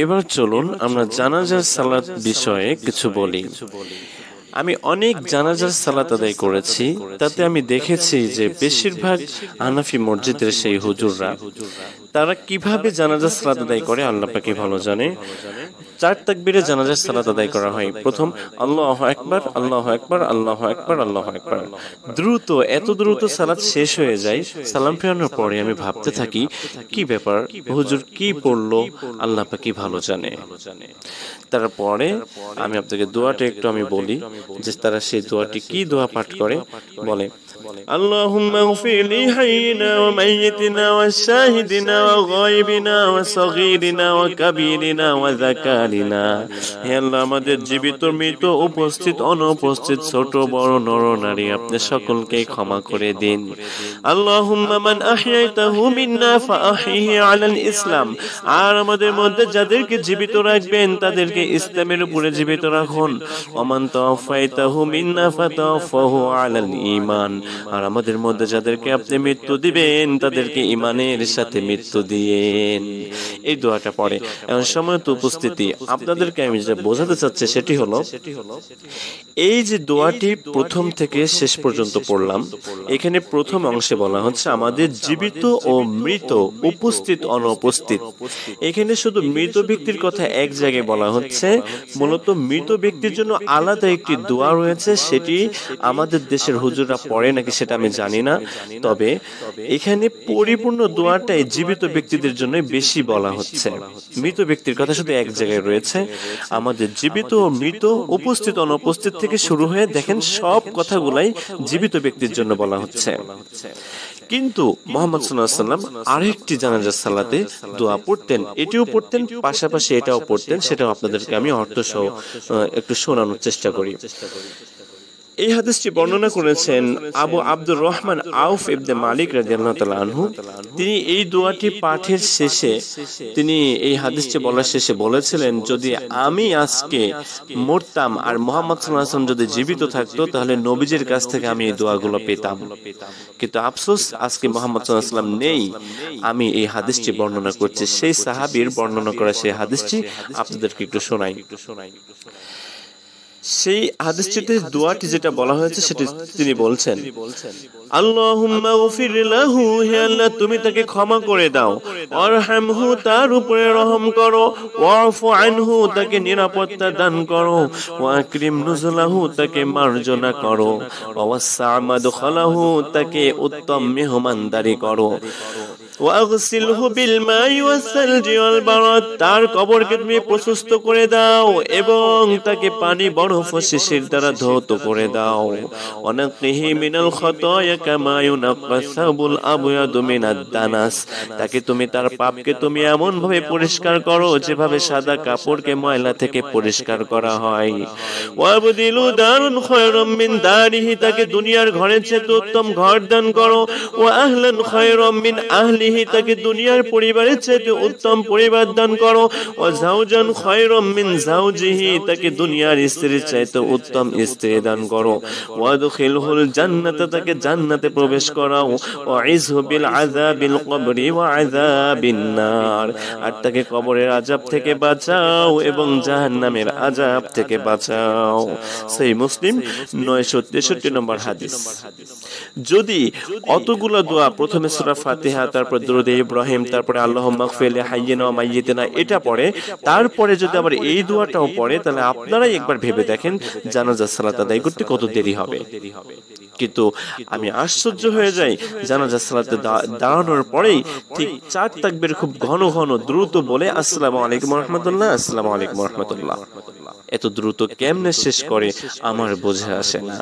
এবার চলুন আমরা জানাজার সালাত বিষয়ে কিছু বলি। আমি অনেক জানাজার সালাত আদায় করেছি, তাতে আমি দেখেছি যে বেশিরভাগ হানাফি মসজিদের সেই হুজুররা তারা কিভাবে জানাজার সালাত আদায় করে আল্লাহ পাকই ভালো জানে। 4 তাকবীরে জানাজার সালাত আদায় করা হয়। প্রথম আল্লাহু আকবার, আল্লাহু আকবার, আল্লাহু আকবার, আল্লাহু আকবার। দ্রুত, এত দ্রুত সালাত শেষ হয়ে যায়। সালাম ফেরানোর পরে আমি ভাবতে থাকি, কি ব্যাপার, হুজুর কি পড়লো, আল্লাহ পাকই ভালো জানে। তারপরে আমি আপনাকে দোয়াটা একটু আমি বলি যে তারা সেই দোয়াটি কি দোয়া পাঠ করে। বলে আল্লাহুম্মা গফির লি হাইয়িনা ওয়া মাইয়িতিনা ওয়া শাহিদিনা ওয়া গায়বিনা ওয়া সগীরিনা ওয়া কাবীরিনা ওয়া যাকারিনা। হে আল্লাহ, আমাদের জীবিত, মৃত, উপস্থিত, অনুপস্থিত, ছোট বড়, নর নারী, আপনি সকলকে ক্ষমা করে দিন। আল্লাহুম্মা মান আহইয়াতাহু মিন্না ফাআহইহি আলাল ইসলাম। আর আমাদের মধ্যে যাদেরকে জীবিত রাখবেন তাদেরকে ইসলামের উপরে জীবিত রাখুন। ওমান তাওফাইতাহু মিন্না ফাতাওফাহু আলাল ঈমান। আর আমাদের মধ্যে যাদেরকে আপনি মৃত্যু দিবেন তাদেরকে ঈমানের সাথে মৃত্যু দিয়েন। এই দোয়াটা পড়ে এখন সময় তো উপস্থিতি আপনাদেরকে আমি যেটা বোঝাতে চাচ্ছি সেটি হলো, এই যে দোয়াটি প্রথম থেকে শেষ পর্যন্ত পড়লাম, এখানে প্রথম অংশে বলা হচ্ছে আমাদের জীবিত ও মৃত, উপস্থিত, অনুপস্থিত। এখানে শুধু মৃত ব্যক্তির কথা এক জায়গায় বলা হচ্ছে। মূলত মৃত ব্যক্তির জন্য আলাদা একটি দোয়া রয়েছে, সেটি আমাদের দেশের হুজুররা পড়ে নাকি সেটা আমি জানি না। তবে এখানে পরিপূর্ণ দোয়াটাই জীবিত ব্যক্তিদের জন্য বেশি বলা হচ্ছে। মৃত ব্যক্তির কথা শুধু এক জায়গায় রয়েছে। আমাদের জীবিত ও মৃত, উপস্থিত, অনুপস্থিত থেকে শুরু হয়ে দেখেন সব কথাগুলাই জীবিত ব্যক্তির জন্য বলা হচ্ছে। কিন্তু মুহাম্মদ সাল্লাল্লাহু আলাইহি ওয়াসাল্লাম আরেকটি জানাজার সালাতে দোয়া পড়তেন, এটিও পড়তেন, পাশাপাশি এটাও পড়তেন। সেটাও আপনাদেরকে আমি অর্থ সহ একটু শোনানোর চেষ্টা করি। এই হাদিসটি বর্ণনা করেছেন আবু আব্দুর রহমান আউফ ইবনে মালিক রাদিয়াল্লাহু তাআলা আনহু। তিনি এই দোয়াটি পাঠের শেষে, তিনি এই হাদিসটি বলার শেষে বলেছিলেন, যদি আমি আজকে মরতাম আর মুহাম্মদ সাল্লাল্লাহু আলাইহি ওয়াসাল্লাম যদি জীবিত থাকতো তাহলে নবীজির কাছ থেকে আমি এই দোয়াগুলো পেতাম। কিন্তু আফসোস আজকে মুহাম্মদ সাল্লাল্লাহু আলাইহি ওয়াসাল্লাম নেই। আমি এই হাদিসটি বর্ণনা করছি, সেই সাহাবীর বর্ণনা করা সেই হাদিসটি আপনাদেরকে একটু শোনাই। সেই হাদিসটিতে দোয়াটি যেটা বলা হয়েছে সেটি তিনি বলছেন, আল্লাহুম্মা গফির লাহু, হে আল্লাহ তুমি তাকে ক্ষমা করে দাও, ওয়ারহামহু তার উপরে রহম করো, ওয়াফু আনহু তাকে নিরাপত্তা দান করো, ওয়াকরিম নুজুলাহু তাকে মার্জনা করো, ওয়াসা মাদখালাহু তাকে উত্তম মেহমানদারি করো, ওয়াগসিলহু বিল মাই ওয়াসসালজি ওয়াল বারাদ তার কবরকে তুমি প্রশস্ত করে দাও এবং তাকে পানি বরফ ও শিশির দ্বারা ধৌত করে দাও। ওয়ানাকিহি মিনাল খাতায়া কামা ইউনাক্কা সাবুল আবয়াদু মিনাদ দানাস তাকে তুমি তার পাপকে তুমি এমন ভাবে পরিষ্কার করো যেভাবে সাদা কাপড়কে ময়লা থেকে পরিষ্কার করা হয়। ওয়াবদিলু দারুন খায়রাম মিন দারিহি তাকে দুনিয়ার ঘরের চেয়ে উত্তম ঘর দান করো। ওয়া আহলান খায়রাম মিন আহলি তাকে দুনিয়ার পরিবারের চাইতে উত্তম পরিবার দান করো। ওয়া যাওজান খায়রাম মিন যাওজিহি তাকে দুনিয়ার স্ত্রীর চাইতে উত্তম স্ত্রী দান করো। ওয়াদখিলহুল জান্নাত তাকে জান্নাতে প্রবেশ করাও। ওয়া ইযহু বিল আযাবিল কবরি ওয়া আযাবিন নার আর তাকে কবরের আযাব থেকে বাঁচাও এবং জাহান্নামের আযাব থেকে বাঁচাও। সহিহ মুসলিম 963 নম্বর হাদিস। যদি অতগুলো দোয়া, প্রথমে সূরা ফাতিহা, তারপর দুরূদ ইব্রাহিম, তারপরে আল্লাহুম্মা গফির লি হাইয়িনা ওয়া মাইয়িতিনা এটা পড়ে, তারপরে যদি আবার এই দোয়াটাও পড়ে, তাহলে আপনারাই একবার ভেবে দেখেন জানাজার সালাত আদায় করতে কত দেরি হবে। কিন্তু আমি আশ্চর্য হয়ে যাই, জানাজার সালাতে দাঁড়ানোর পরেই ঠিক 4 তাকবীর খুব ঘন ঘন দ্রুত বলে আসসালামু আলাইকুম ওয়া রাহমাতুল্লাহ, আসসালামু আলাইকুম ওয়া রাহমাতুল্লাহ। এত দ্রুত কেমনে শেষ করে আমার বোঝা আসে না।